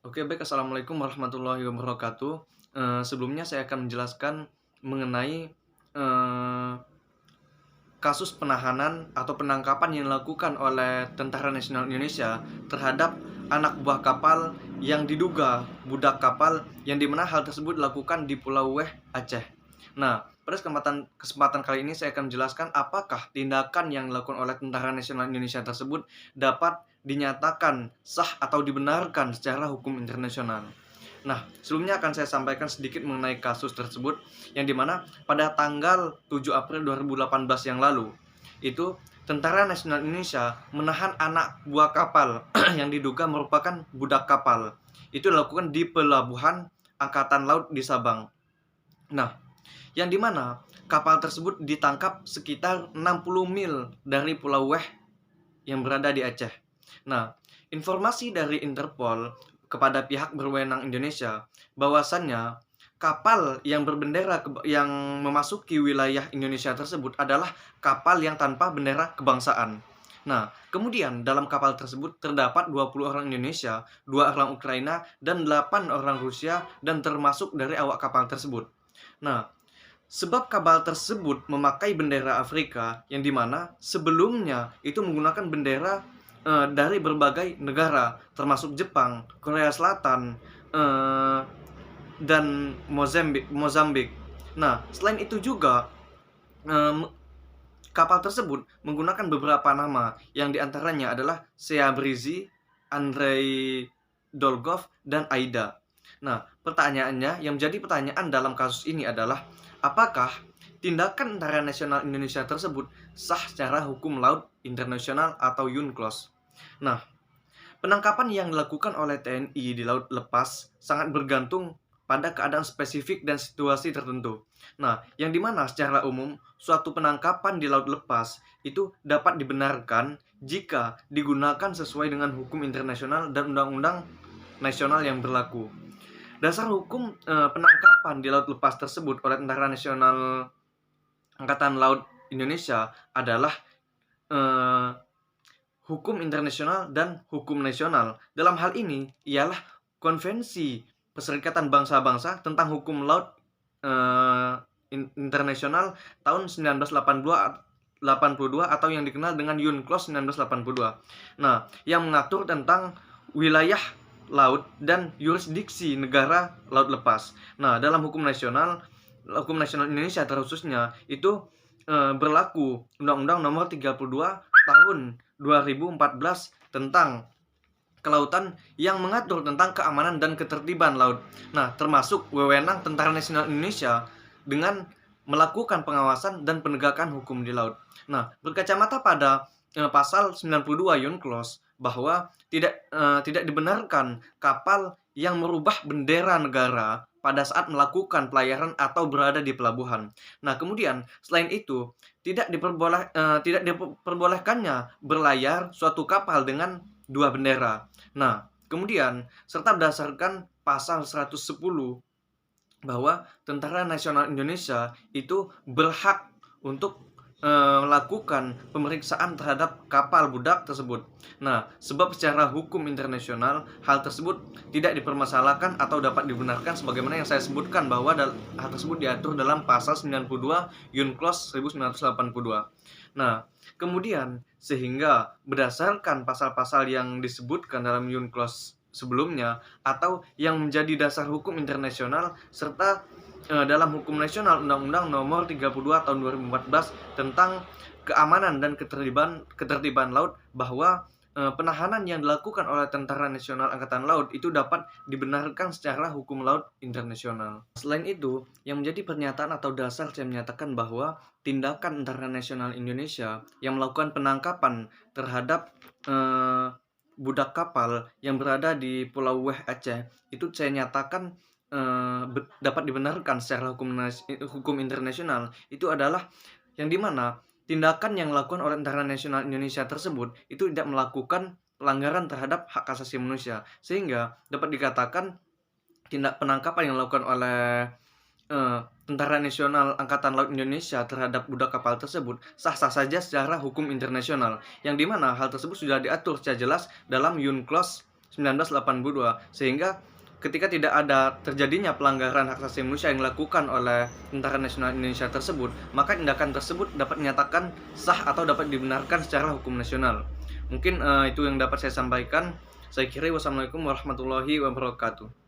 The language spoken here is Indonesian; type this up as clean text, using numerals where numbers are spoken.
Oke, baik. Assalamualaikum warahmatullahi wabarakatuh. Sebelumnya saya akan menjelaskan mengenai, kasus penahanan atau penangkapan yang dilakukan oleh Tentara Nasional Indonesia terhadap anak buah kapal yang diduga budak kapal, yang dimana hal tersebut dilakukan di Pulau Weh, Aceh. Nah, pada kesempatan kali ini saya akan menjelaskan apakah tindakan yang dilakukan oleh Tentara Nasional Indonesia tersebut dapat dinyatakan sah atau dibenarkan secara hukum internasional. Nah, sebelumnya akan saya sampaikan sedikit mengenai kasus tersebut, yang dimana pada tanggal 7 April 2018 yang lalu, itu Tentara Nasional Indonesia menahan anak buah kapal yang diduga merupakan budak kapal. Itu dilakukan di pelabuhan Angkatan Laut di Sabang. Nah, yang dimana kapal tersebut ditangkap sekitar 60 mil dari Pulau Weh yang berada di Aceh. Nah, informasi dari Interpol kepada pihak berwenang Indonesia bahwasannya kapal yang berbendera yang memasuki wilayah Indonesia tersebut adalah kapal yang tanpa bendera kebangsaan. Nah, kemudian dalam kapal tersebut terdapat 20 orang Indonesia, 2 orang Ukraina, dan 8 orang Rusia, dan termasuk dari awak kapal tersebut. Nah, sebab kapal tersebut memakai bendera Afrika, yang dimana sebelumnya itu menggunakan bendera dari berbagai negara, termasuk Jepang, Korea Selatan, dan Mozambik. Nah, selain itu juga kapal tersebut menggunakan beberapa nama, yang diantaranya adalah Sea Breezy, Andrei Dolgov, dan Aida. Nah, pertanyaannya, yang menjadi pertanyaan dalam kasus ini adalah, apakah tindakan Tentara Nasional Indonesia tersebut sah secara hukum laut internasional atau UNCLOS? Nah, penangkapan yang dilakukan oleh TNI di laut lepas sangat bergantung pada keadaan spesifik dan situasi tertentu. Nah, yang dimana secara umum suatu penangkapan di laut lepas itu dapat dibenarkan jika digunakan sesuai dengan hukum internasional dan undang-undang nasional yang berlaku. Dasar hukum penangkapan di laut lepas tersebut oleh Tentara Nasional Angkatan Laut Indonesia adalah eh, hukum internasional dan hukum nasional. Dalam hal ini ialah Konvensi Perserikatan Bangsa-Bangsa tentang Hukum Laut eh, Internasional tahun 1982 atau yang dikenal dengan UNCLOS 1982. Nah, yang mengatur tentang wilayah laut dan yurisdiksi negara laut lepas. Nah, dalam hukum nasional Indonesia terkhususnya itu berlaku Undang-Undang Nomor 32 Tahun 2014 tentang kelautan, yang mengatur tentang keamanan dan ketertiban laut. Nah, termasuk wewenang Tentara Nasional Indonesia dengan melakukan pengawasan dan penegakan hukum di laut. Nah, berkacamata pada pasal 92 UNCLOS bahwa tidak dibenarkan kapal yang merubah bendera negara pada saat melakukan pelayaran atau berada di pelabuhan. Nah, kemudian selain itu tidak diperbolehkannya berlayar suatu kapal dengan dua bendera. Nah, kemudian serta berdasarkan pasal 110 bahwa Tentara Nasional Indonesia itu berhak untuk melakukan pemeriksaan terhadap kapal budak tersebut. Nah, sebab secara hukum internasional hal tersebut tidak dipermasalahkan atau dapat dibenarkan, sebagaimana yang saya sebutkan bahwa hal tersebut diatur dalam pasal 92 UNCLOS 1982. Nah, kemudian sehingga berdasarkan pasal-pasal yang disebutkan dalam UNCLOS sebelumnya atau yang menjadi dasar hukum internasional serta dalam hukum nasional Undang-Undang Nomor 32 Tahun 2014 tentang keamanan dan ketertiban laut, bahwa penahanan yang dilakukan oleh Tentara Nasional Angkatan Laut itu dapat dibenarkan secara hukum laut internasional. Selain itu, yang menjadi pernyataan atau dasar saya menyatakan bahwa tindakan Tentara Nasional Indonesia yang melakukan penangkapan terhadap budak kapal yang berada di Pulau Weh, Aceh, itu saya nyatakan dapat dibenarkan secara hukum internasional. Itu adalah yang dimana tindakan yang dilakukan oleh Tentara Nasional Indonesia tersebut itu tidak melakukan pelanggaran terhadap hak asasi manusia, sehingga dapat dikatakan tindak penangkapan yang dilakukan oleh Tentara Nasional Angkatan Laut Indonesia terhadap budak kapal tersebut sah-sah saja secara hukum internasional, yang dimana hal tersebut sudah diatur secara jelas dalam UNCLOS 1982, sehingga ketika tidak ada terjadinya pelanggaran hak asasi manusia yang dilakukan oleh Tentara Nasional Indonesia tersebut, maka tindakan tersebut dapat dinyatakan sah atau dapat dibenarkan secara hukum nasional. Mungkin itu yang dapat saya sampaikan. Saya kira wassalamualaikum warahmatullahi wabarakatuh.